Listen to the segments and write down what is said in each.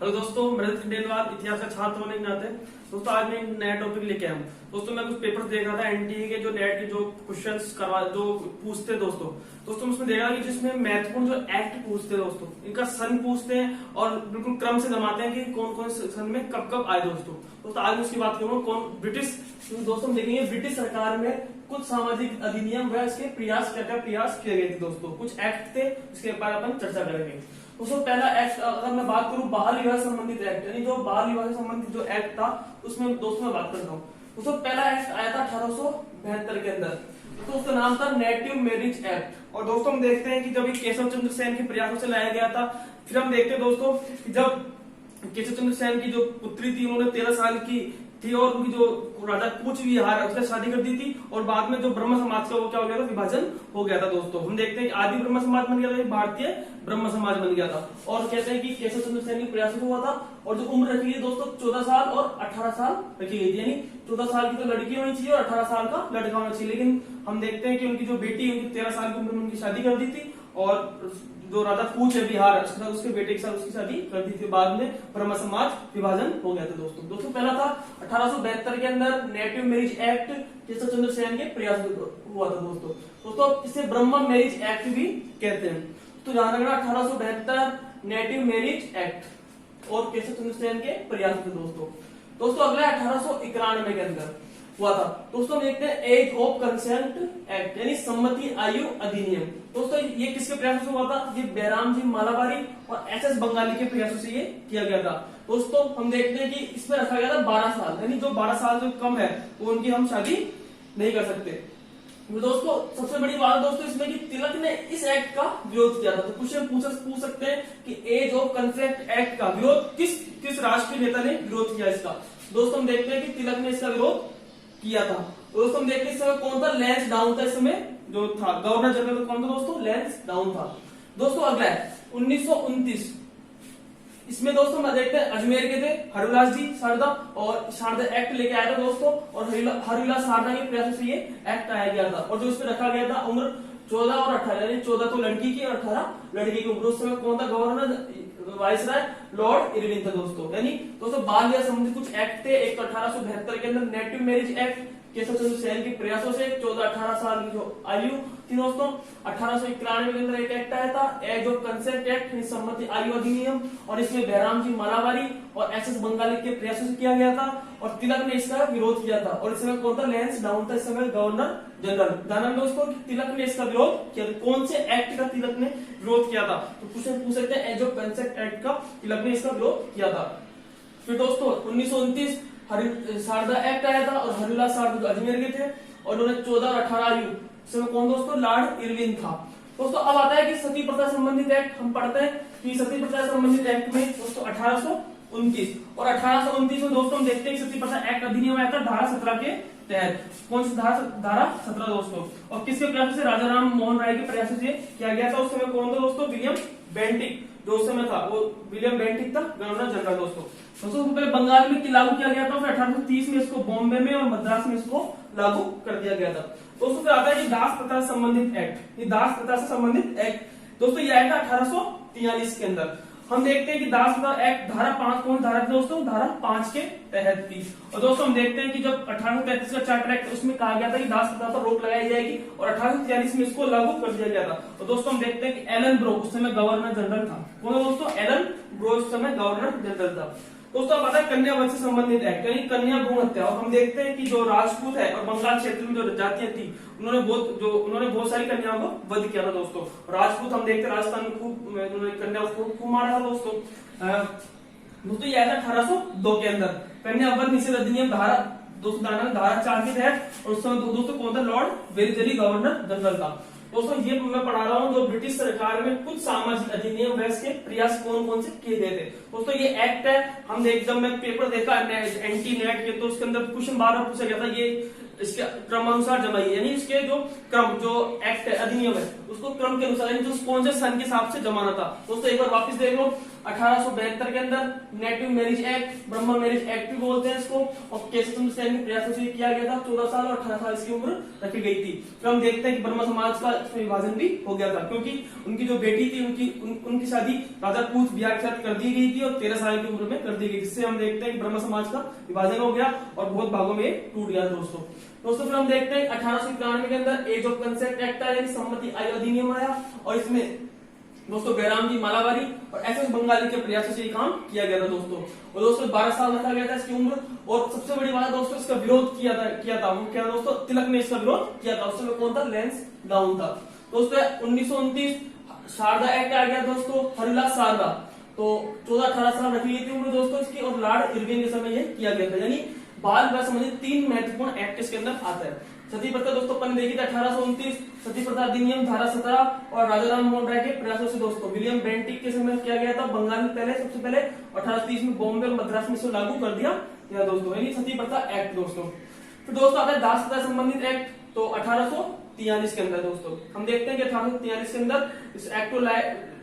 Hello दोस्तों, मैं खंडेलवाल इतिहास का छात्र होने के नाते दोस्तों आज मैं एक नया टॉपिक लेके आया हूँ। दोस्तों मैं कुछ पेपर देख रहा था एनटीए के, जो नेट के जो क्वेश्चंस करवा जो पूछते हैं दोस्तों उसमें देखा कि जिसमें महत्वपूर्ण जो एक्ट पूछते हैं दोस्तों, इनका सन पूछते हैं और बिल्कुल क्रम से जमाते हैं कि कौन कौन से सन में कब कब आए दोस्तों आज मैं उसकी बात करूंगा। कौन ब्रिटिश दोस्तों हम देखेंगे ब्रिटिश सरकार में कुछ सामाजिक अधिनियम व इसके प्रयास किए गए थे दोस्तों, कुछ एक्ट थे इसके बारे में अपन चर्चा करेंगे। दोस्तों पहला एक्ट अगर मैं बात करूं बाल विवाह से संबंधित एक्ट, यानी जो बाल विवाह से संबंधित जो एक्ट था उसमें दोस्तों मैं बात करता हूँ। दोस्तों पहला एक्ट आया था 1872 के अंदर, तो उसका नाम था नेटिव मैरिज एक्ट। और दोस्तों हम देखते हैं कि जब ये केशव चंद्र सेन के प्रयासों से लाया गया था, फिर हम देखते हैं दोस्तों कि जब केशव चंद्र सेन की जो पुत्री थी उन्होंने 13 साल की थी और उनकी जो राजा कूच विहार उससे शादी कर दी थी और बाद में जो ब्रह्म समाज का वो क्या हो गया था, विभाजन हो गया था दोस्तों। हम देखते हैं कि आदि ब्रह्म समाज बन गया था, भारतीय ब्रह्म समाज बन गया था। और कहते हैं कि केशव चंद्र सेन के प्रयासों से हुआ था और जो उम्र रखी गई दोस्तों 14 साल और 18 साल रखी गई थी, यानी 14 साल की तो लड़की होनी चाहिए और 18 साल का लड़का होना चाहिए। लेकिन हम देखते हैं कि उनकी जो बेटी उनकी 13 साल की उम्र में उनकी शादी कर दी थी और जो राजा कूच है बिहार उसके बेटे के साथ उसकी शादी कर दी थी। बाद में ब्रह्म समाज विभाजन हो गया था दोस्तों पहला था 1872 के अंदर native marriage act, Keshav Chandra Sen के प्रयास हुआ था दोस्तों इसे ब्रह्म मैरिज एक्ट भी कहते हैं। तो ध्यान रखना 1872 नेटिव मैरिज एक्ट और केशव चंद्र सेन के प्रयास थे दोस्तों अगला 1891 के अंदर हुआ था। दोस्तों देखते हैं एज ऑफ कंसेंट एक्ट, यानी सम्मति आयु अधिनियम। दोस्तों ये किसके प्रयासों से हुआ था? ये बैराम जी मालाबारी और एसएस बंगाली के प्रयासों से ये किया गया था। दोस्तों हम देखते हैं कि इसमें रखा गया था 12 साल, यानी जो 12 साल जो कम है वो उनकी हम शादी नहीं कर सकते। दोस्तों सबसे बड़ी बात दोस्तों इसमें कि तिलक ने इस एक्ट का विरोध किया था। तो क्वेश्चन पूछ सकते हैं कि एज ऑफ कंसेंट एक्ट का विरोध किस राष्ट्रीय नेता ने विरोध किया इसका? दोस्तों हम देखते हैं कि तिलक ने इसका विरोध किया था। दोस्तों हम देखते हैं इस समय कौन था? लैंस डाउन था इस समय जो था गवर्नर जनरल कौन था दोस्तों? लैंस डाउन था। दोस्तों अगला है 1929, इसमें दोस्तों मैं देखते हैं अजमेर के थे हरिलास जी शारदा और शारदा एक्ट लेके आया था दोस्तों और हरिलास शारदा के प्रयासों से ये एक्ट आया गया था। और जो इसमें रखा गया था उम्र 14 और 18, यानी 14 तो लड़की की और 18 लड़की की उम्र। उस समय कौन था गवर्नर? वाइसराय लॉर्ड इरविन था दोस्तों। यानी दोस्तों बाल विवाह संबंधित कुछ एक्ट थे। एक तो 1872 के अंदर native marriage act, Keshav Chandra Sen के प्रयासों से 14-18 साल की जो आयु थी दोस्तों। 1891 के अंदर एक एक्ट आया था एज ऑफ कंसेंट एक्ट, सम्मति आयु अधिनियम, और इसमें बैराम जी मालाबारी और एसएस बंगाली के प्रयासों से किया गया था और तिलक ने इसका विरोध किया था। और इस समय कौन था? लैंस डाउन था इस समय गवर्नर जनरल। ध्यान दोस्तों तिलक ने इसका विरोध किया। कौन से एक्ट का तिलक ने विरोध किया था? तो क्वेश्चन पूछ सकते हैं एज ऑफ कंसेंट एक्ट का तिलक ने इसका विरोध किया था। फिर दोस्तों 1929 शारदा एक्ट आया था और हरिलास शारदा जो अजमेर के थे और उन्होंने 14 और 18 आयु, इसमें कौन दोस्तों? लॉर्ड इरविन था। दोस्तों अब आता है कि सती प्रथा संबंधित एक्ट। हम पढ़ते हैं कि सती प्रथा संबंधित एक्ट में दोस्तों 1829 और 1829 में दोस्तों हम देखते हैं सती प्रथा एक्ट अधिनियम आया था धारा 17 के तहत। कौन सी धारा 17 दोस्तों? और किसके प्रयासों से? राजा राम मोहन राय के प्रयासों से किया गया था। उस समय कौन था दोस्तों? विलियम बेंटिक जो उस समय था वो विलियम बेंटिक था गवर्नर जनरल दोस्तों पहले बंगाल में लागू किया गया था, फिर 1830 में इसको बॉम्बे में और मद्रास में इसको लागू कर दिया गया था। दोस्तों फिर आता है कि दास प्रथा से संबंधित एक्ट। ये दास प्रथा से संबंधित एक्ट दोस्तों ये आया था 1843 के अंदर। हम देखते हैं कि दास प्रथा एक्ट धारा 5 कौन धारा थी दोस्तों? धारा 5 के तहत थी। और दोस्तों हम देखते हैं कि जब 1835 का चार्टर एक्ट उसमें कहा गया था कि दास प्रथा पर रोक लगाई जाएगी और 1843 में इसको लागू कर दिया गया था। और दोस्तों हम देखते हैं कि एलन ब्रो उस समय गवर्नर जनरल था। कौन है दोस्तों? एलन ब्रो उस समय गवर्नर जनरल था। दोस्तों पता है कन्या वध से संबंधित एक्ट, यानी कन्या भ्रूण हत्या। और हम देखते हैं कि जो राजपूत है और बंगाल क्षेत्र में जो जातियां थी उन्होंने बहुत सारी कन्याओं को वध किया था दोस्तों। राजपूत हम देखते हैं राजस्थान में खूब उन्होंने कन्याओं को खूब मारा था दोस्तों ये आया था 1802 के अंदर कन्या वध निषेध अधिनियम धारा धारा 4 के तहत। और उस समय दोस्तों कौन था? लॉर्ड वेलिजली गवर्नर जनरल था। दोस्तों ये मैं पढ़ा रहा हूँ जो ब्रिटिश सरकार में कुछ सामाजिक अधिनियम के प्रयास कौन कौन से किए गए थे। दोस्तों ये एक्ट है। हम जब मैं पेपर देखा एनटी नेट के तो उसके अंदर क्वेश्चन बार बार पूछा गया था ये इसके क्रमानुसार जमाई, यानी इसके जो क्रम जो एक्ट है अधिनियम है उसको क्रम के अनुसार, यानी जो कौन से सन के हिसाब से जमाना था। दोस्तों एक बार वापस देख लो, 1872 के अंदर नेटिव मैरिज एक्ट, ब्रह्म मैरिज एक्ट भी बोलते हैं इसको, और केस प्रयासों से किया गया था। 14 साल और 18 साल इसकी उम्र रखी गई थी। फिर हम देखते हैं कि ब्रह्म समाज का विभाजन भी हो गया था, क्योंकि उनकी जो बेटी थी उनकी शादी राजा पूत बिहार के साथ कर दी गई थी और 13 साल की उम्र में कर दी गई, जिससे हम देखते हैं कि ब्रह्म समाज का विभाजन हो गया और बहुत भागों में टूट गया दोस्तों। फिर हम देखते हैं 1891 के अंदर एज ऑफ कंसेंट एक्ट आया, यानी सम्मति अधिनियम आया, और इसमें दोस्तों बैराम जी मालावारी और एस बंगाली के प्रयासों से ये काम किया गया था दोस्तों। और दोस्तों 12 साल रखा गया था इसकी उम्र। और सबसे बड़ी बात दोस्तों, इसका विरोध किया था वो क्या दोस्तों, तिलक ने इसका विरोध किया था। उस समय कौन था, लेंस डाउन था दोस्तों। 1929 शारदा एक्ट आ गया दोस्तों, हरिलाल शारदा, तो 14-18 साल रखी गई थी उम्र दोस्तों इसकी, और लॉर्ड इरविन के समय ये किया गया था। यानी बाल विवाह संबंधित 3 महत्वपूर्ण एक्ट इसके अंदर आता है। सती प्रथा दोस्तों अपन ने देखी थी 1829, सती प्रथा अधिनियम धारा 17 और राजा राम मोहन राय के प्रयासों से दोस्तों विलियम बेंटिक के समय किया गया था। बंगाल में सबसे पहले 1830 में बॉम्बे और मद्रास में इसे लागू कर दिया गया दोस्तों, यानी सती प्रथा एक्ट दोस्तों। फिर दोस्तों आता है दास प्रथा संबंधित एक्ट, तो 1843 के अंदर दोस्तों हम देखते हैं कि 1843 के अंदर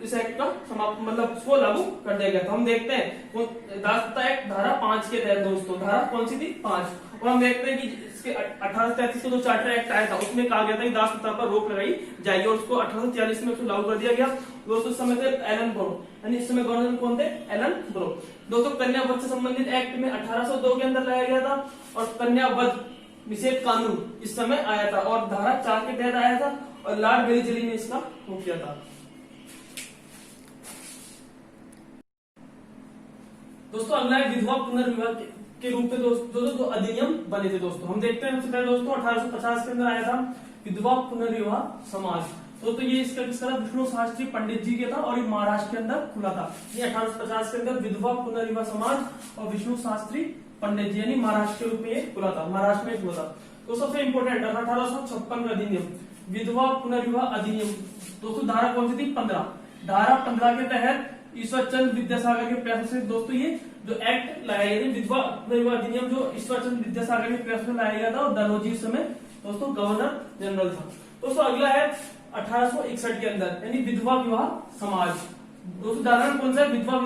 इस एक्ट का समाप्त मतलब इसको लागू कर दिया गया था। हम देखते हैं दास प्रथा एक्ट धारा 5 के तहत दोस्तों, धारा कौन सी थी, 5। और हम देखते हैं कि इसके 1833 का जो चार्टर एक्ट आया था उसमें कहा गया था कि दास प्रथा पर रोक लगाई जाएगी, और उसको 1843 में उसको लागू कर दिया गया दोस्तों। इस समय थे एलन ब्रो, यानी इस समय गवर्नर कौन थे, एलन ब्रो दोस्तों। कन्या वध से संबंधित एक्ट में 1802 के अंदर लाया गया था, और कन्या वध निषेध कानून इस समय आया था, और धारा 4 के तहत आया था, और लॉर्ड वेलिजली ने इसका वो किया था दोस्तों। अगला है विधवा पुनर्विवाह के रूप में दोस्तों अधिनियम बने थे दोस्तों। हम देखते हैं सबसे पहले दोस्तों 1850 के अंदर आया था विधवा पुनर्विवाह समाज, तो ये इसका किसका था, विष्णु शास्त्री पंडित जी के था, और ये महाराष्ट्र के अंदर खुला था। ये 1850 के अंदर विधवा पुनर्विवाह समाज और विष्णु शास्त्री पंडित जी, यानी महाराष्ट्र के रूप में खुला था, महाराष्ट्र में खुला था। तो सबसे इंपोर्टेंट 1856 का अधिनियम, विधवा पुनर्विवाह अधिनियम दोस्तों। धारा कौन सी थी, 15। धारा 15 के तहत ईश्वर चंद्र विद्यासागर के प्रयासों से दोस्तों ये जो एक्ट लाया गया, विधवा पुनर्विवाह अधिनियम जो ईश्वर चंद्र विद्यासागर के प्रयासों से लाया गया था, और डलहौजी उस समय दोस्तों गवर्नर जनरल था दोस्तों। अगला है 1861 के अंदर, यानी विधवा विवाह समाज दोस्तों। उदाहरण कौन सा है, विधवा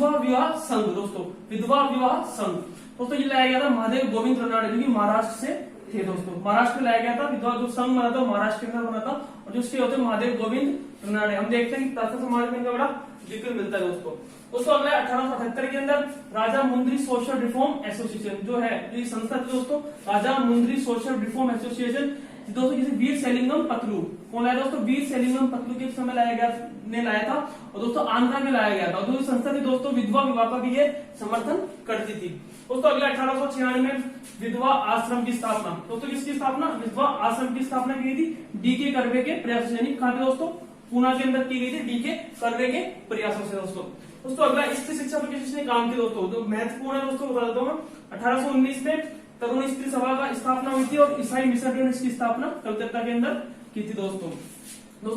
विवाह संघ दोस्तों, विधवा विवाह संघ दोस्तों। ये लाया गया था महादेव गोविंद रनाड़े, जो कि महाराष्ट्र से थे दोस्तों, महाराष्ट्र में लाया गया था। विधवा जो संघ बना था महाराष्ट्र के अंदर बना था, और जो उसके होते महादेव गोविंद रनाड़े। हम देखते हैं कि प्रार्थना समाज में इनका बड़ा जिक्र मिलता है दोस्तों। अगला 1878 के अंदर राजा मुंद्री सोशल रिफॉर्म एसोसिएशन जो है, ये संस्था थी दोस्तों, राजा मुंद्री सोशल रिफॉर्म एसोसिएशन दोस्तों। किसी वीर सेलिंगम पतलू कौन लाया दोस्तों, वीर सेलिंगम पतलू के समय लाया था, और दोस्तों आंध्रा में लाया गया था। और संस्था थी दोस्तों विधवा विवाह का भी ये समर्थन करती थी दोस्तों। अगला 1896 में विधवा आश्रम की स्थापना दोस्तों, किसकी स्थापना, विधवा आश्रम की स्थापना की गई थी डी.के. कर्वे के प्रयासों से, यानी कहां पे दोस्तों, पूना के अंदर की गई थी डी.के. कर्वे के प्रयासों से दोस्तों। अगला स्त्री शिक्षा पर किसने काम किया दोस्तों, जो महत्वपूर्ण है दोस्तों बता देता हूं। 1819 में तरुण स्त्री सभा का स्थापना हुई थी, और ईसाई मिशन ने इसकी स्थापना कलकत्ता के अंदर की थी दोस्तों।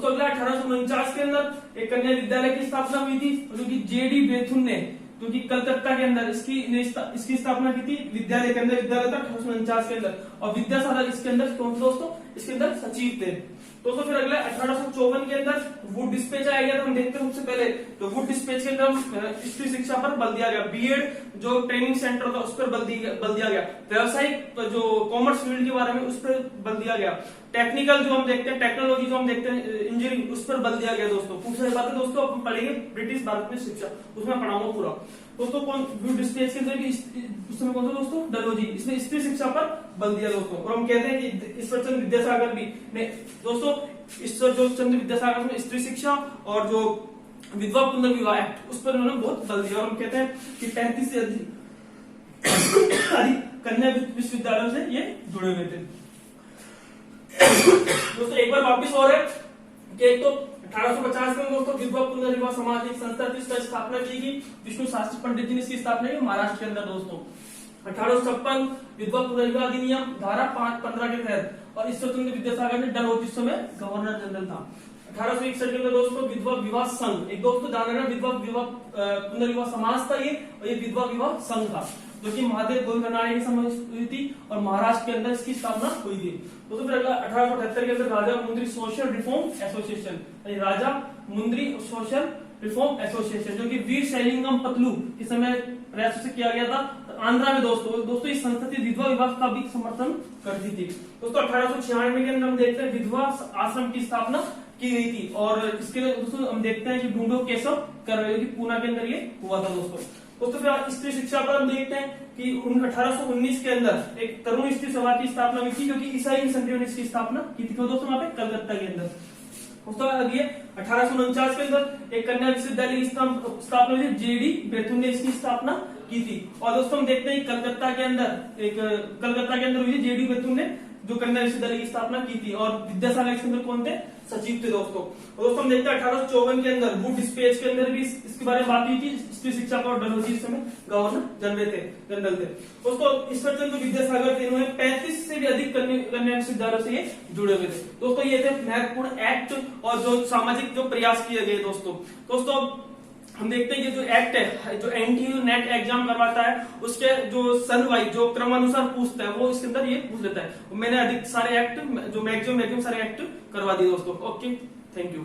अगला 1849 के अंदर एक कन्या विद्यालय की स्थापना हुई थी, जो कि जे.डी. बेथुन ने, जो कि कलकत्ता के अंदर इसकी स्थापना की थी, विद्यालय के अंदर विद्यालय था 1849 के अंदर। और विद्यासागर इसके अंदर कौन थे दोस्तों, इसके अंदर सचिव थे दोस्तों। फिर अगला 1854 के अंदर वुड डिस्पैच आया गया, तो हम देखते हैं सबसे पहले तो वुड डिस्पैच के अंदर स्त्री शिक्षा पर बल दिया गया, बीएड जो ट्रेनिंग सेंटर था उस पर बल दिया गया, व्यावसायिक जो कॉमर्स फील्ड के बारे में उस पर बल दिया गया, टेक्निकल जो हम देखते हैं, टेक्नोलॉजी जो हम देखते हैं, इंजीनियरिंग उस पर बल दिया गया दोस्तों। खूब सारी बातें दोस्तों अपन पढ़ेंगे ब्रिटिश भारत में शिक्षा, उसमें पढ़ाऊंगा पूरा दोस्तों। कौन वुड डिस्पैच के अंदर उस समय कौन सा दोस्तों, डलहौजी, इसने स्त्री शिक्षा पर बल दिया दोस्तों। और हम कहते हैं कि ईश्वर चंद्र विद्यासागर भी ने दोस्तों, ईश्वर जो चंद्र विद्यासागर में स्त्री शिक्षा और जो विधवा पुनर्विवाह एक्ट उस पर उन्होंने बहुत बल दिया। और हम कहते हैं कि 35 से अधिक कन्या विश्वविद्यालयों से ये जुड़े हुए थे दोस्तों। एक बार वापिस हो रहे कि एक तो 1850 में दोस्तों विधवा पुनर्विवाह समाज एक संस्था थी, इसका स्थापना की गई, विष्णु शास्त्री पंडित जी ने इसकी स्थापना की महाराष्ट्र के अंदर दोस्तों। 1856 विधवा पुनर्विवाह अधिनियम धारा 15 के तहत, और ईश्वर चंद्र विद्यासागर ने डलहौजी समय गवर्नर जनरल था। 1861 के अंदर दोस्तों विधवा विवाह संघ, एक दोस्तों ध्यान रखना, विधवा विवाह पुनर्विवाह समाज था ये, और ये विधवा विवाह संघ था जो कि महादेव गोविंद राणे की समय हुई थी और महाराष्ट्र के अंदर इसकी स्थापना हुई थी। दोस्तों फिर अगला 1878 के अंदर राजा मुंद्री सोशल रिफॉर्म एसोसिएशन, राजा मुंद्री सोशल रिफॉर्म एसोसिएशन जो कि वीर शैलिंगम पतलू के समय प्रयासों से किया गया था आंध्रा में। दोस्तों इस संस्था विधवा विवाह का भी समर्थन करती थी। दोस्तों 1896 के अंदर हम देखते हैं विधवा आश्रम की स्थापना की गई थी, और इसके दोस्तों हम देखते हैं कि ढूंढो केशव कर रहे हो, पूना के अंदर ये हुआ था दोस्तों फिर स्त्री शिक्षा पर हम देखते हैं कि 1819 के अंदर एक तरुण स्त्री सभा की स्थापना हुई थी, जो कि ईसाई मिशनरियों ने इसकी स्थापना की थी दोस्तों वहां पे कलकत्ता के अंदर। दोस्तों आगे 1849 के अंदर एक कन्या विश्वविद्यालय की स्थापना हुई थी, जेडी बेथुन ने इसकी स्थापना की थी। और दोस्तों हम देखते हैं कलकत्ता के अंदर हुई थी, जेडी बेथुन ने जो कन्या विश्वविद्यालय की स्थापना की थी, और विद्यासागर के अंदर कौन थे, सचिव थे दोस्तों। और दोस्तों हम देखते हैं 1854 के अंदर वुड डिस्पैच के अंदर भी इसके बारे में बात हुई थी। स्त्री शिक्षा पर डलहौजी इस समय गवर्नर जनरल थे दोस्तों। ईश्वरचंद्र विद्यासागर थे, इन्होंने 35 से भी अधिक कन्या विश्वविद्यालयों से ये जुड़े हुए थे दोस्तों। ये थे महत्वपूर्ण एक्ट और जो सामाजिक जो प्रयास किए गए दोस्तों हम देखते हैं कि जो एक्ट है, जो एनटीयू नेट एग्जाम करवाता है, उसके जो सन वाइज जो क्रमानुसार पूछता है वो इसके अंदर ये पूछ लेता है। मैंने अधिक सारे एक्ट जो मैक्सिमम सारे एक्ट करवा दिए दोस्तों। Okay, thank you.